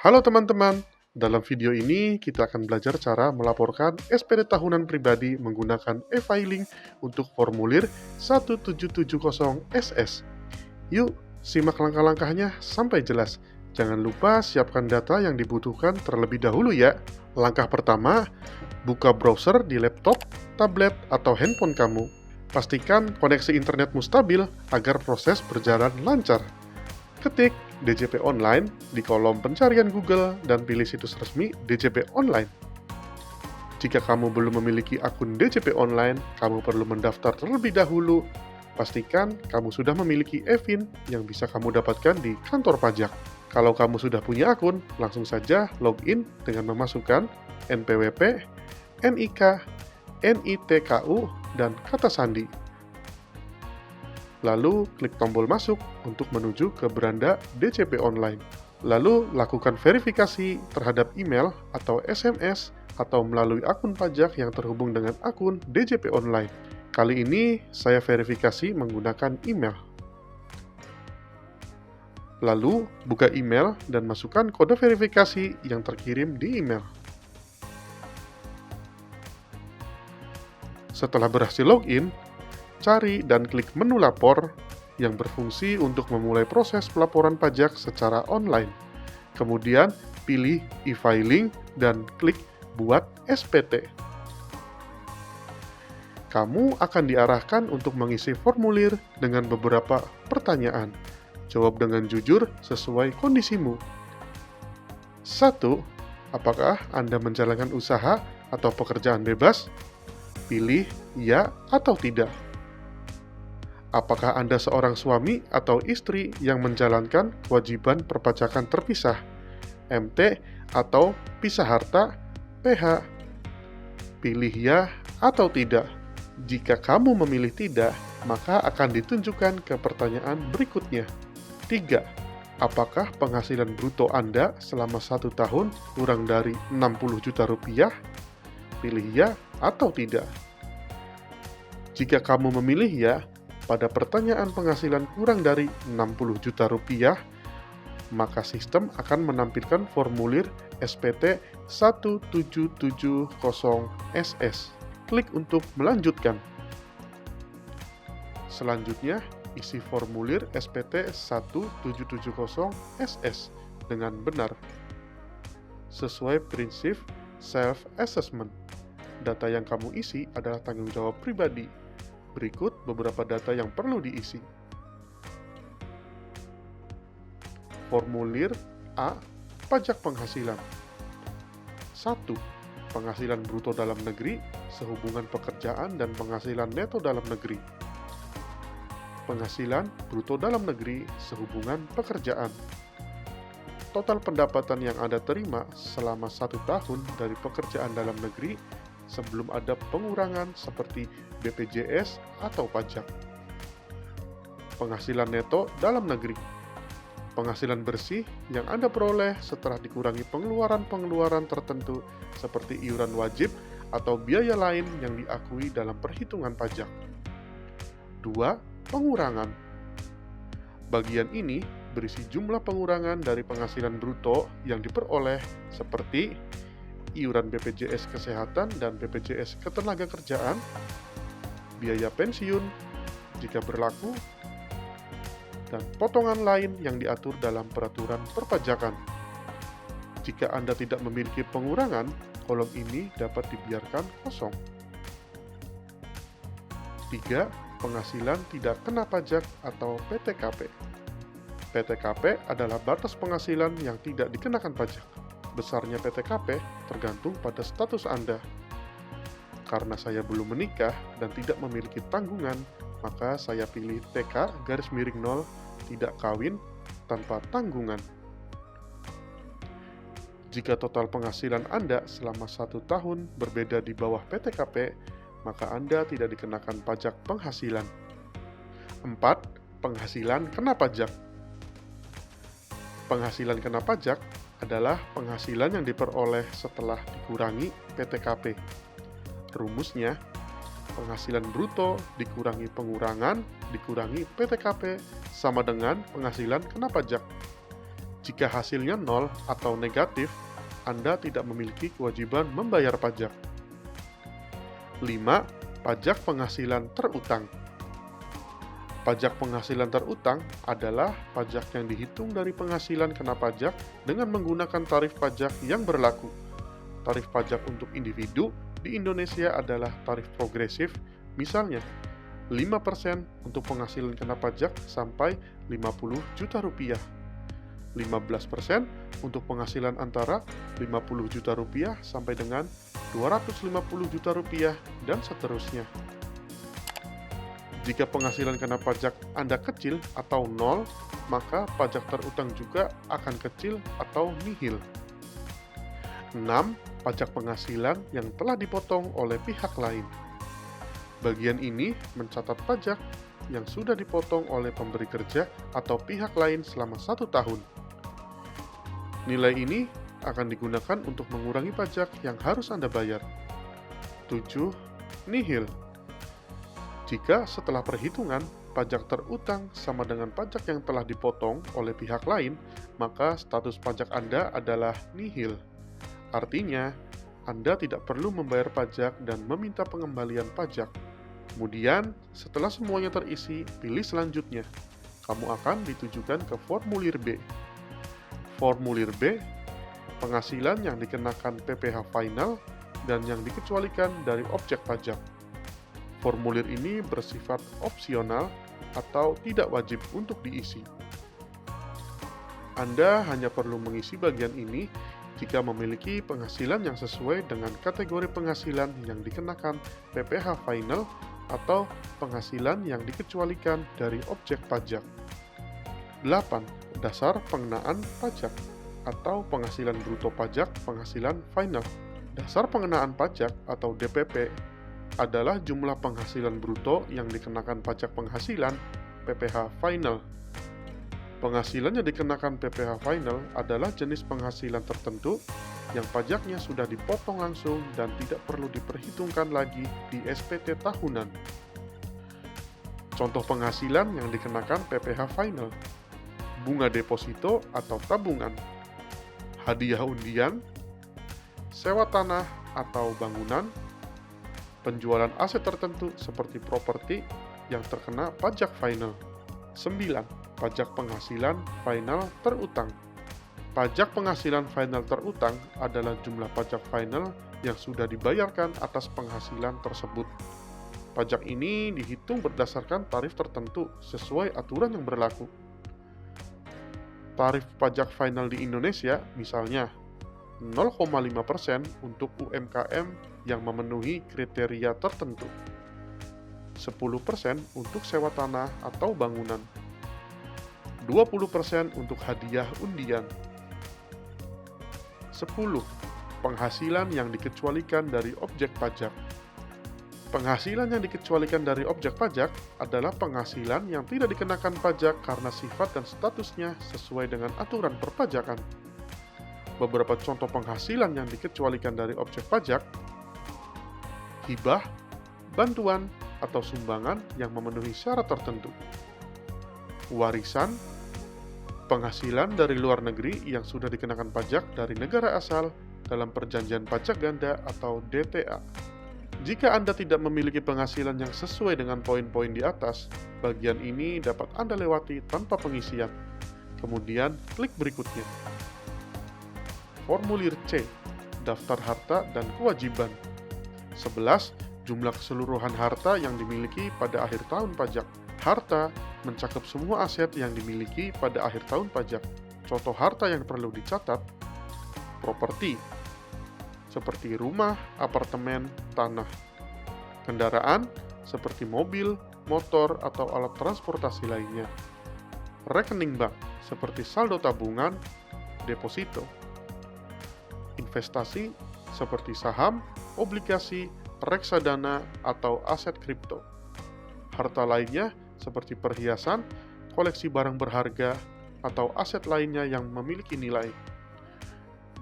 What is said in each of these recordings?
Halo teman-teman, dalam video ini kita akan belajar cara melaporkan SPD tahunan pribadi menggunakan e-filing untuk formulir 1770SS. Yuk, simak langkah-langkahnya sampai jelas. Jangan lupa siapkan data yang dibutuhkan terlebih dahulu ya. Langkah pertama, buka browser di laptop, tablet, atau handphone kamu. Pastikan koneksi internetmu stabil agar proses berjalan lancar. Ketik DJP Online di kolom pencarian Google dan pilih situs resmi DJP Online. Jika kamu belum memiliki akun DJP Online, kamu perlu mendaftar terlebih dahulu. Pastikan kamu sudah memiliki e-fin yang bisa kamu dapatkan di kantor pajak. Kalau kamu sudah punya akun, langsung saja login dengan memasukkan NPWP, NIK, NITKU, dan kata sandi. Lalu klik tombol masuk untuk menuju ke beranda DJP Online. Lalu lakukan verifikasi terhadap email atau SMS atau melalui akun pajak yang terhubung dengan akun DJP Online. Kali ini saya verifikasi menggunakan email. Lalu buka email dan masukkan kode verifikasi yang terkirim di email. Setelah berhasil login, cari dan klik menu lapor yang berfungsi untuk memulai proses pelaporan pajak secara online. Kemudian pilih e-filing dan klik buat SPT. Kamu akan diarahkan untuk mengisi formulir dengan beberapa pertanyaan. Jawab dengan jujur sesuai kondisimu. 1. Apakah Anda menjalankan usaha atau pekerjaan bebas? Pilih ya atau tidak. Apakah Anda seorang suami atau istri yang menjalankan kewajiban perpajakan terpisah, MT atau pisah harta, PH? Pilih ya atau tidak. Jika kamu memilih tidak, maka akan ditunjukkan ke pertanyaan berikutnya. 3. Apakah penghasilan bruto Anda selama 1 tahun kurang dari 60 juta rupiah? Pilih ya atau tidak. Jika kamu memilih ya, pada pertanyaan penghasilan kurang dari 60 juta rupiah, maka sistem akan menampilkan formulir SPT 1770SS. Klik untuk melanjutkan. Selanjutnya, isi formulir SPT 1770SS dengan benar. Sesuai prinsip self-assessment, data yang kamu isi adalah tanggung jawab pribadi. Berikut beberapa data yang perlu diisi. Formulir A. Pajak penghasilan. 1. Penghasilan bruto dalam negeri sehubungan pekerjaan dan penghasilan neto dalam negeri. Penghasilan bruto dalam negeri sehubungan pekerjaan. Total pendapatan yang Anda terima selama 1 tahun dari pekerjaan dalam negeri sebelum ada pengurangan seperti BPJS atau pajak. Penghasilan neto dalam negeri. Penghasilan bersih yang Anda peroleh setelah dikurangi pengeluaran-pengeluaran tertentu seperti iuran wajib atau biaya lain yang diakui dalam perhitungan pajak. 2. Pengurangan. Bagian ini berisi jumlah pengurangan dari penghasilan bruto yang diperoleh seperti iuran BPJS Kesehatan dan BPJS Ketenagakerjaan, biaya pensiun jika berlaku, dan potongan lain yang diatur dalam peraturan perpajakan. Jika Anda tidak memiliki pengurangan, kolom ini dapat dibiarkan kosong. 3. Penghasilan tidak kena pajak atau PTKP. PTKP adalah batas penghasilan yang tidak dikenakan pajak. Besarnya PTKP tergantung pada status Anda. Karena saya belum menikah dan tidak memiliki tanggungan, maka saya pilih TK_0 tidak kawin tanpa tanggungan. Jika total penghasilan Anda selama 1 tahun berbeda di bawah PTKP, maka Anda tidak dikenakan pajak penghasilan. 4. Penghasilan kena pajak. Penghasilan kena pajak adalah penghasilan yang diperoleh setelah dikurangi PTKP. Rumusnya, penghasilan bruto dikurangi pengurangan dikurangi PTKP sama dengan penghasilan kena pajak. Jika hasilnya nol atau negatif, Anda tidak memiliki kewajiban membayar pajak. 5. Pajak penghasilan terutang. Pajak penghasilan terutang adalah pajak yang dihitung dari penghasilan kena pajak dengan menggunakan tarif pajak yang berlaku. Tarif pajak untuk individu di Indonesia adalah tarif progresif, misalnya 5% untuk penghasilan kena pajak sampai 50 juta rupiah. 15% untuk penghasilan antara 50 juta rupiah sampai dengan 250 juta rupiah dan seterusnya. Jika penghasilan kena pajak Anda kecil atau nol, maka pajak terutang juga akan kecil atau nihil. 6. Pajak penghasilan yang telah dipotong oleh pihak lain. Bagian ini mencatat pajak yang sudah dipotong oleh pemberi kerja atau pihak lain selama 1 tahun. Nilai ini akan digunakan untuk mengurangi pajak yang harus Anda bayar. 7. Nihil. Jika setelah perhitungan, pajak terutang sama dengan pajak yang telah dipotong oleh pihak lain, maka status pajak Anda adalah nihil. Artinya, Anda tidak perlu membayar pajak dan meminta pengembalian pajak. Kemudian, setelah semuanya terisi, pilih selanjutnya. Kamu akan ditujukan ke formulir B. Formulir B, penghasilan yang dikenakan PPh final dan yang dikecualikan dari objek pajak. Formulir ini bersifat opsional atau tidak wajib untuk diisi. Anda hanya perlu mengisi bagian ini jika memiliki penghasilan yang sesuai dengan kategori penghasilan yang dikenakan PPh final atau penghasilan yang dikecualikan dari objek pajak. 8. Dasar pengenaan pajak atau penghasilan bruto pajak penghasilan final. Dasar pengenaan pajak atau DPP adalah jumlah penghasilan bruto yang dikenakan pajak penghasilan PPh final. Penghasilan yang dikenakan PPh final adalah jenis penghasilan tertentu yang pajaknya sudah dipotong langsung dan tidak perlu diperhitungkan lagi di SPT tahunan. Contoh penghasilan yang dikenakan PPh final: bunga deposito atau tabungan, hadiah undian, sewa tanah atau bangunan, penjualan aset tertentu seperti properti yang terkena pajak final. 9. Pajak penghasilan final terutang. Pajak penghasilan final terutang adalah jumlah pajak final yang sudah dibayarkan atas penghasilan tersebut. Pajak ini dihitung berdasarkan tarif tertentu sesuai aturan yang berlaku. Tarif pajak final di Indonesia misalnya 0,5% untuk UMKM yang memenuhi kriteria tertentu, 10% untuk sewa tanah atau bangunan, 20% untuk hadiah undian. 10. Penghasilan yang dikecualikan dari objek pajak. Penghasilan yang dikecualikan dari objek pajak adalah penghasilan yang tidak dikenakan pajak karena sifat dan statusnya sesuai dengan aturan perpajakan. Beberapa contoh penghasilan yang dikecualikan dari objek pajak: hibah, bantuan, atau sumbangan yang memenuhi syarat tertentu. Warisan, penghasilan dari luar negeri yang sudah dikenakan pajak dari negara asal dalam perjanjian pajak ganda atau DTA. Jika Anda tidak memiliki penghasilan yang sesuai dengan poin-poin di atas, bagian ini dapat Anda lewati tanpa pengisian. Kemudian, klik berikutnya. Formulir C, daftar harta dan kewajiban. 11. Jumlah keseluruhan harta yang dimiliki pada akhir tahun pajak. Harta mencakup semua aset yang dimiliki pada akhir tahun pajak. Contoh harta yang perlu dicatat: properti, seperti rumah, apartemen, tanah. Kendaraan, seperti mobil, motor, atau alat transportasi lainnya. Rekening bank, seperti saldo tabungan, deposito. Investasi, seperti saham, obligasi, reksadana, atau aset kripto. Harta lainnya, seperti perhiasan, koleksi barang berharga, atau aset lainnya yang memiliki nilai.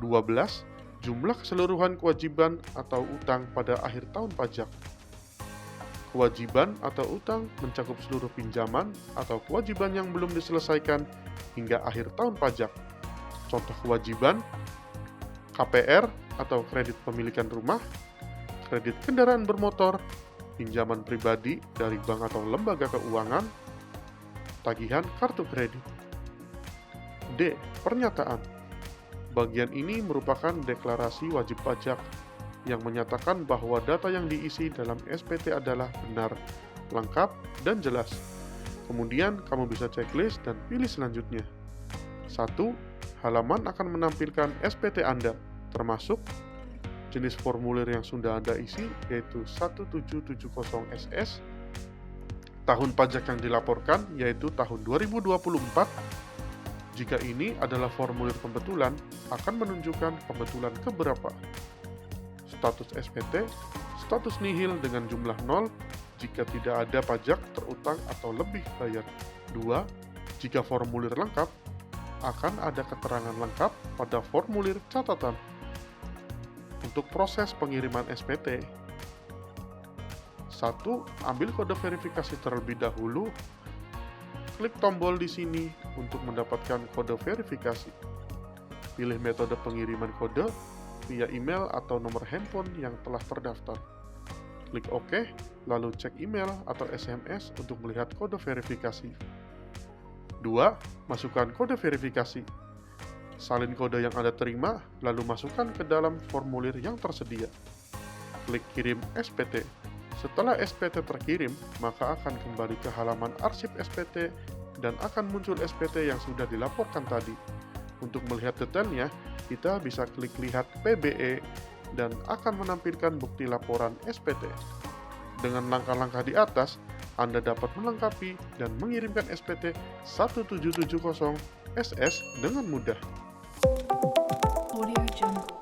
12. Jumlah keseluruhan kewajiban atau utang pada akhir tahun pajak. Kewajiban atau utang mencakup seluruh pinjaman atau kewajiban yang belum diselesaikan hingga akhir tahun pajak. contoh kewajiban, KPR atau kredit pemilikan rumah, kredit kendaraan bermotor, pinjaman pribadi dari bank atau lembaga keuangan, tagihan kartu kredit. D. Pernyataan. Bagian ini merupakan deklarasi wajib pajak yang menyatakan bahwa data yang diisi dalam SPT adalah benar, lengkap, dan jelas. Kemudian kamu bisa checklist dan pilih selanjutnya. 1. Halaman akan menampilkan SPT Anda, termasuk jenis formulir yang sudah Anda isi, yaitu 1770SS, tahun pajak yang dilaporkan, yaitu tahun 2024. Jika ini adalah formulir pembetulan, akan menunjukkan pembetulan keberapa. Status SPT, status nihil dengan jumlah 0 jika tidak ada pajak terutang atau lebih bayar. 2. Jika formulir lengkap, akan ada keterangan lengkap pada formulir catatan. Untuk proses pengiriman SPT, 1. Ambil kode verifikasi terlebih dahulu. Klik tombol di sini untuk mendapatkan kode verifikasi. Pilih metode pengiriman kode via email atau nomor handphone yang telah terdaftar. Klik OK, lalu cek email atau SMS untuk melihat kode verifikasi. 2. Masukkan kode verifikasi. Salin kode yang Anda terima, lalu masukkan ke dalam formulir yang tersedia. Klik kirim SPT. Setelah SPT terkirim, maka akan kembali ke halaman arsip SPT dan akan muncul SPT yang sudah dilaporkan tadi. Untuk melihat detailnya, kita bisa klik lihat PBE dan akan menampilkan bukti laporan SPT. Dengan langkah-langkah di atas, Anda dapat melengkapi dan mengirimkan SPT 1770SS dengan mudah. Audio Jungle.